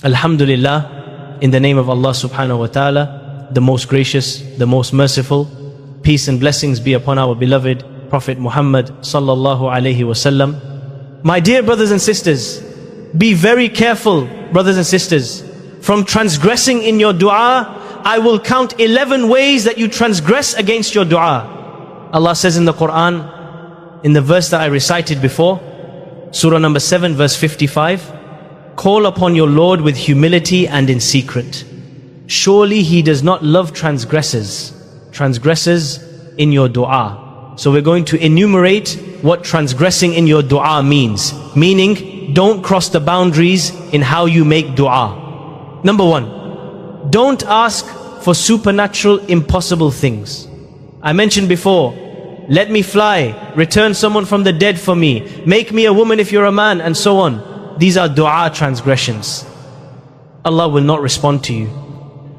Alhamdulillah, in the name of Allah subhanahu wa ta'ala, the most gracious, the most merciful. Peace and blessings be upon our beloved Prophet Muhammad sallallahu alaihi wasallam. My dear brothers and sisters, be very careful, brothers and sisters, from transgressing in your dua. I will count 11 ways that you transgress against your dua. Allah says in the Quran, in the verse that I recited before, Surah number 7 verse 55, call upon your Lord with humility and in secret. Surely He does not love transgressors in your dua. So we're going to enumerate what transgressing in your dua means. Meaning, don't cross the boundaries in how you make dua. Number 1, don't ask for supernatural, impossible things. I mentioned before, let me fly, return someone from the dead for me, make me a woman if you're a man, and so on. These are dua transgressions. Allah will not respond to you.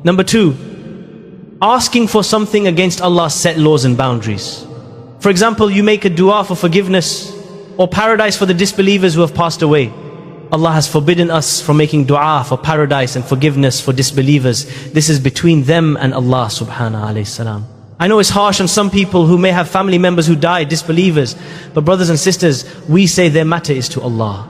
Number 2, asking for something against Allah's set laws and boundaries. For example, you make a dua for forgiveness or paradise for the disbelievers who have passed away. Allah has forbidden us from making dua for paradise and forgiveness for disbelievers. This is between them and Allah subhanahu alayhi salam. I know it's harsh on some people who may have family members who died, disbelievers. But brothers and sisters, we say their matter is to Allah.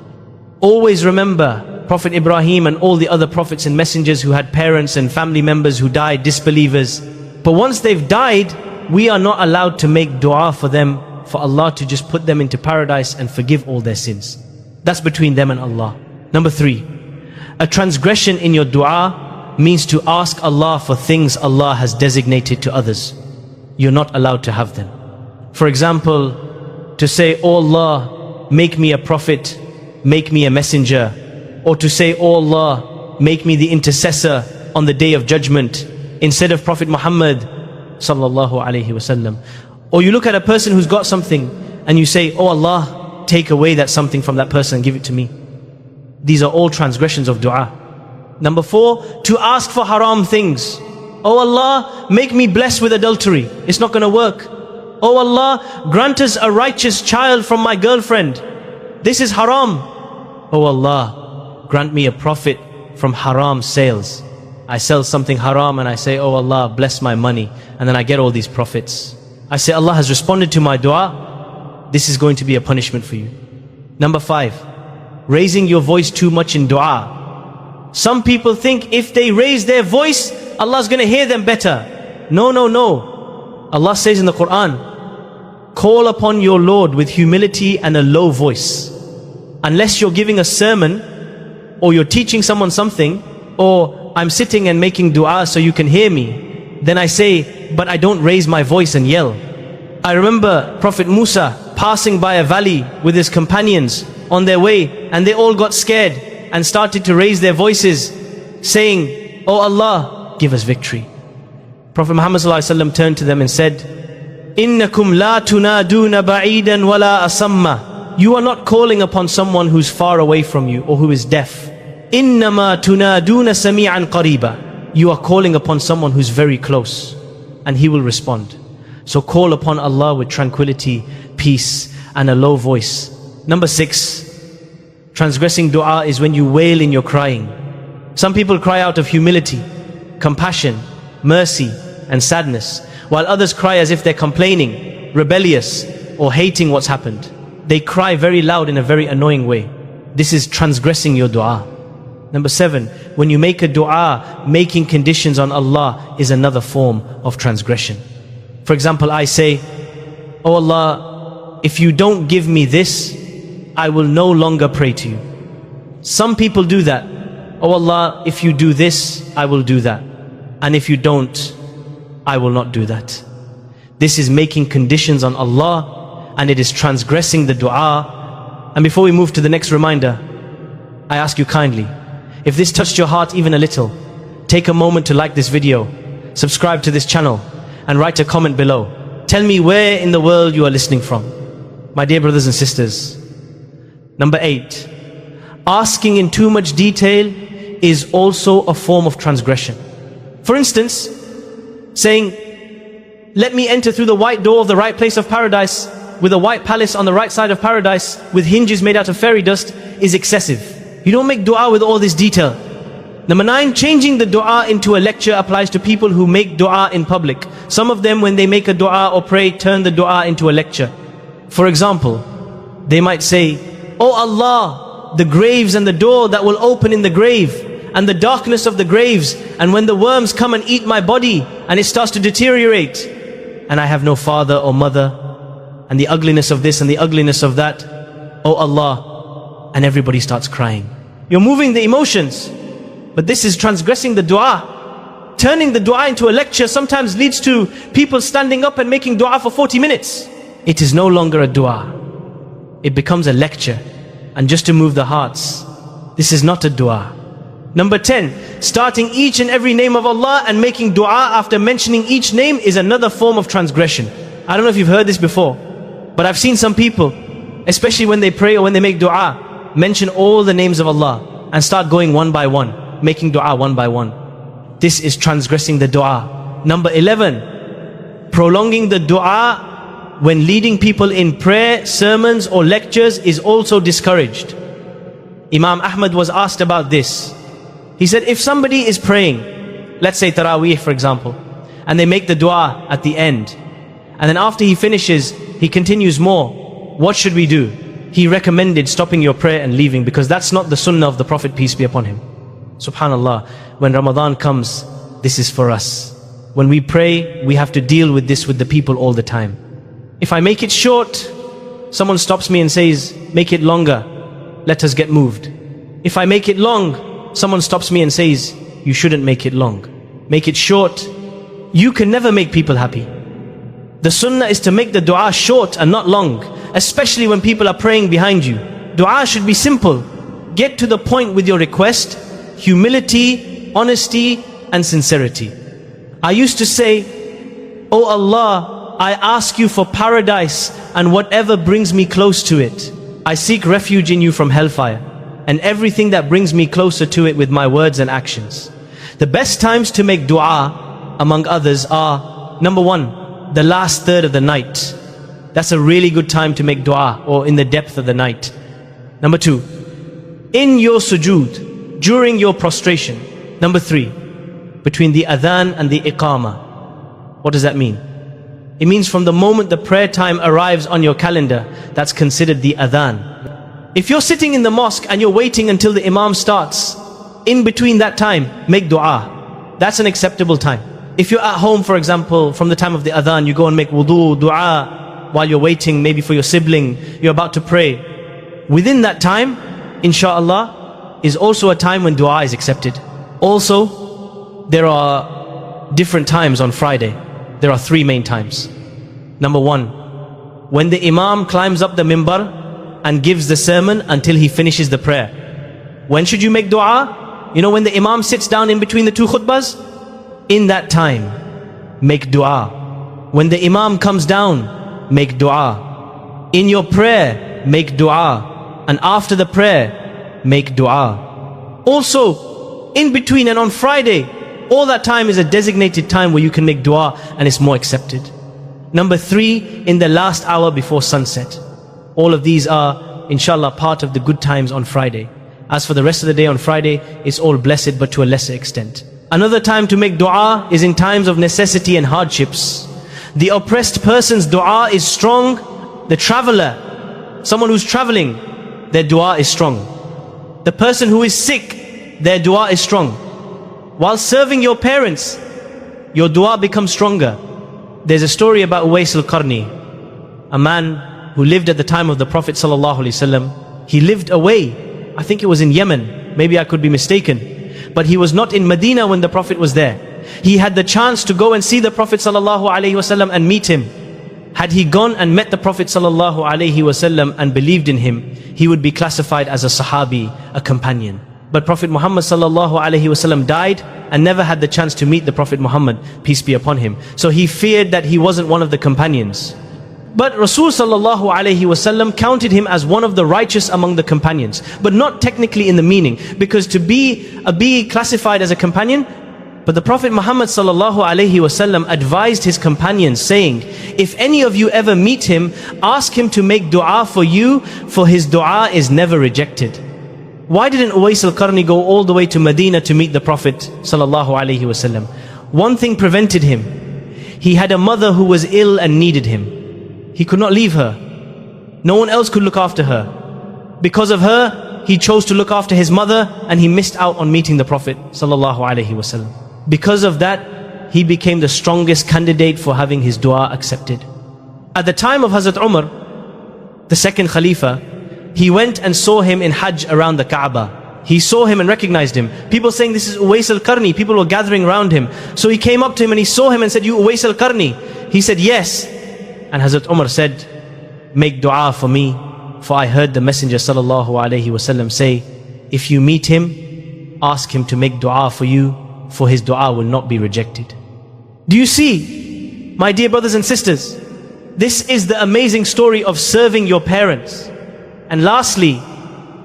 Always remember Prophet Ibrahim and all the other prophets and messengers who had parents and family members who died, disbelievers. But once they've died, we are not allowed to make dua for them, for Allah to just put them into paradise and forgive all their sins. That's between them and Allah. Number 3, a transgression in your dua means to ask Allah for things Allah has designated to others. You're not allowed to have them. For example, to say, oh Allah, make me a prophet, make me a messenger. Or to say, oh Allah, make me the intercessor on the day of judgment instead of Prophet Muhammad sallallahu alaihi wasallam. Or you look at a person who's got something and you say, oh Allah, take away that something from that person and give it to me. These are all transgressions of dua. Number 4, to ask for haram things. Oh Allah, make me blessed with adultery. It's not going to work. Oh Allah, grant us a righteous child from my girlfriend. This is haram. Oh Allah, grant me a profit from haram sales. I sell something haram and I say, oh Allah, bless my money. And then I get all these profits. I say, Allah has responded to my dua. This is going to be a punishment for you. Number 5, raising your voice too much in dua. Some people think if they raise their voice, Allah's going to hear them better. No, no, no. Allah says in the Quran, call upon your Lord with humility and a low voice. Unless you're giving a sermon, or you're teaching someone something, or I'm sitting and making dua so you can hear me, then I say, but I don't raise my voice and yell. I remember Prophet Musa passing by a valley with his companions on their way, and they all got scared and started to raise their voices, saying, oh Allah, give us victory. Prophet Muhammad ﷺ turned to them and said, Innakum la tunaduna ba'idan wala asamma. You are not calling upon someone who's far away from you or who is deaf. Innama tunaduna sami'an qariba. You are calling upon someone who's very close, and He will respond. So call upon Allah with tranquility, peace, and a low voice. Number 6, transgressing dua is when you wail in your crying. Some people cry out of humility, compassion, mercy, and sadness, while others cry as if they're complaining, rebellious, or hating what's happened. They cry very loud in a very annoying way. This is transgressing your dua. Number 7, when you make a dua, making conditions on Allah is another form of transgression. For example, I say, oh Allah, if you don't give me this, I will no longer pray to you. Some people do that. Oh Allah, if you do this, I will do that. And if you don't, I will not do that. This is making conditions on Allah, and it is transgressing the dua. And before we move to the next reminder, I ask you kindly, if this touched your heart even a little, take a moment to like this video, subscribe to this channel, and write a comment below. Tell me where in the world you are listening from. My dear brothers and sisters. Number 8, asking in too much detail is also a form of transgression. For instance, saying, let me enter through the white door of the right place of paradise, with a white palace on the right side of paradise, with hinges made out of fairy dust, is excessive. You don't make dua with all this detail. Number 9, changing the dua into a lecture applies to people who make dua in public. Some of them, when they make a dua or pray, turn the dua into a lecture. For example, they might say, "Oh Allah, the graves and the door that will open in the grave, and the darkness of the graves, and when the worms come and eat my body, and it starts to deteriorate, and I have no father or mother, and the ugliness of this and the ugliness of that, oh Allah," and everybody starts crying. You're moving the emotions, but this is transgressing the dua. Turning the dua into a lecture sometimes leads to people standing up and making dua for 40 minutes. It is no longer a dua. It becomes a lecture, and just to move the hearts. This is not a dua. Number 10, starting each and every name of Allah and making dua after mentioning each name is another form of transgression. I don't know if you've heard this before, but I've seen some people, especially when they pray or when they make dua, mention all the names of Allah and start going one by one, making dua one by one. This is transgressing the dua. Number 11, prolonging the dua when leading people in prayer, sermons or lectures is also discouraged. Imam Ahmad was asked about this. He said, if somebody is praying, let's say Taraweeh for example, and they make the dua at the end, and then after he finishes, he continues more, what should we do? He recommended stopping your prayer and leaving, because that's not the sunnah of the Prophet, peace be upon him. Subhanallah, when Ramadan comes, this is for us. When we pray, we have to deal with this with the people all the time. If I make it short, someone stops me and says, make it longer, let us get moved. If I make it long, someone stops me and says, you shouldn't make it long. Make it short. You can never make people happy. The sunnah is to make the dua short and not long, especially when people are praying behind you. Dua should be simple. Get to the point with your request, humility, honesty and sincerity. I used to say, "Oh Allah, I ask you for paradise and whatever brings me close to it. I seek refuge in you from hellfire and everything that brings me closer to it with my words and actions." The best times to make dua, among others, are number 1, the last third of the night. That's a really good time to make dua, or in the depth of the night. Number 2, in your sujood, during your prostration. Number 3, between the adhan and the iqamah. What does that mean? It means from the moment the prayer time arrives on your calendar, that's considered the adhan. If you're sitting in the mosque and you're waiting until the imam starts, in between that time, make dua. That's an acceptable time. If you're at home, for example, from the time of the adhan, you go and make wudu, dua, while you're waiting, maybe for your sibling, you're about to pray. Within that time, inshallah, is also a time when dua is accepted. Also, there are different times on Friday. There are 3 main times. Number 1, when the imam climbs up the mimbar and gives the sermon until he finishes the prayer. When should you make dua? You know, when the imam sits down in between the 2 khutbahs? In that time, make dua. When the imam comes down, make dua. In your prayer, make dua. And after the prayer, make dua. Also, in between and on Friday, all that time is a designated time where you can make dua and it's more accepted. Number 3, in the last hour before sunset. All of these are, inshallah, part of the good times on Friday. As for the rest of the day on Friday, it's all blessed, but to a lesser extent. Another time to make dua is in times of necessity and hardships. The oppressed person's dua is strong. The traveler, someone who's traveling, their dua is strong. The person who is sick, their dua is strong. While serving your parents, your dua becomes stronger. There's a story about Uwais al-Qarni, a man who lived at the time of the Prophet ﷺ. He lived away, I think it was in Yemen, maybe I could be mistaken, but he was not in Medina when the Prophet was there. He had the chance to go and see the Prophet ﷺ and meet him. Had he gone and met the Prophet ﷺ and believed in him, he would be classified as a Sahabi, a companion. But Prophet Muhammad ﷺ died and never had the chance to meet the Prophet Muhammad, peace be upon him. So he feared that he wasn't one of the companions. But Rasul ﷺ counted him as one of the righteous among the companions, but not technically in the meaning, because to be classified as a companion. But the Prophet Muhammad ﷺ advised his companions, saying, if any of you ever meet him, ask him to make dua for you, for his dua is never rejected. Why didn't Uwais al-Qarni go all the way to Medina to meet the Prophet sallallahu alaihi wasallam? One thing prevented him. He had a mother who was ill and needed him. He could not leave her. No one else could look after her. Because of her, he chose to look after his mother, and he missed out on meeting the Prophet sallallahu alaihi wasallam. Because of that, he became the strongest candidate for having his dua accepted. At the time of Hazrat Umar, the second Khalifa, he went and saw him in Hajj around the Kaaba. He saw him and recognized him. People saying, this is Uwais al-Qarni. People were gathering around him. So he came up to him and he saw him and said, you Uwais al-Qarni? He said, yes. And Hazrat Umar said, make dua for me, for I heard the Messenger sallallahu alaihi wasallam say, if you meet him, ask him to make dua for you, for his dua will not be rejected. Do you see, my dear brothers and sisters, this is the amazing story of serving your parents. And lastly,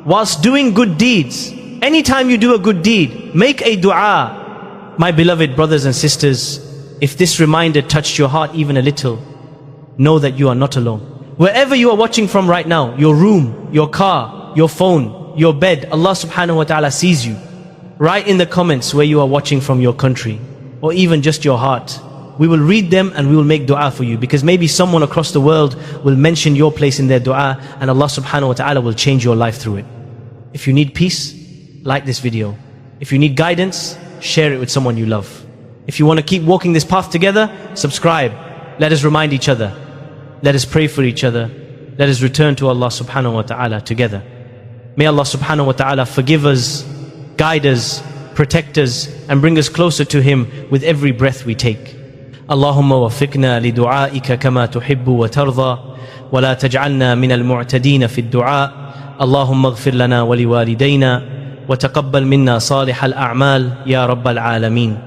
whilst doing good deeds, anytime you do a good deed, make a dua. My beloved brothers and sisters, if this reminder touched your heart even a little, know that you are not alone. Wherever you are watching from right now, your room, your car, your phone, your bed, Allah subhanahu wa ta'ala sees you. Write in the comments where you are watching from, your country, or even just your heart. We will read them and we will make dua for you, because maybe someone across the world will mention your place in their dua, and Allah subhanahu wa ta'ala will change your life through it. If you need peace, like this video. If you need guidance, share it with someone you love. If you want to keep walking this path together, subscribe. Let us remind each other. Let us pray for each other. Let us return to Allah subhanahu wa ta'ala together. May Allah subhanahu wa ta'ala forgive us, guide us, protect us, and bring us closer to Him with every breath we take. اللهم وفقنا لدعائك كما تحب وترضى ولا تجعلنا من المعتدين في الدعاء اللهم اغفر لنا ولوالدينا وتقبل منا صالح الأعمال يا رب العالمين.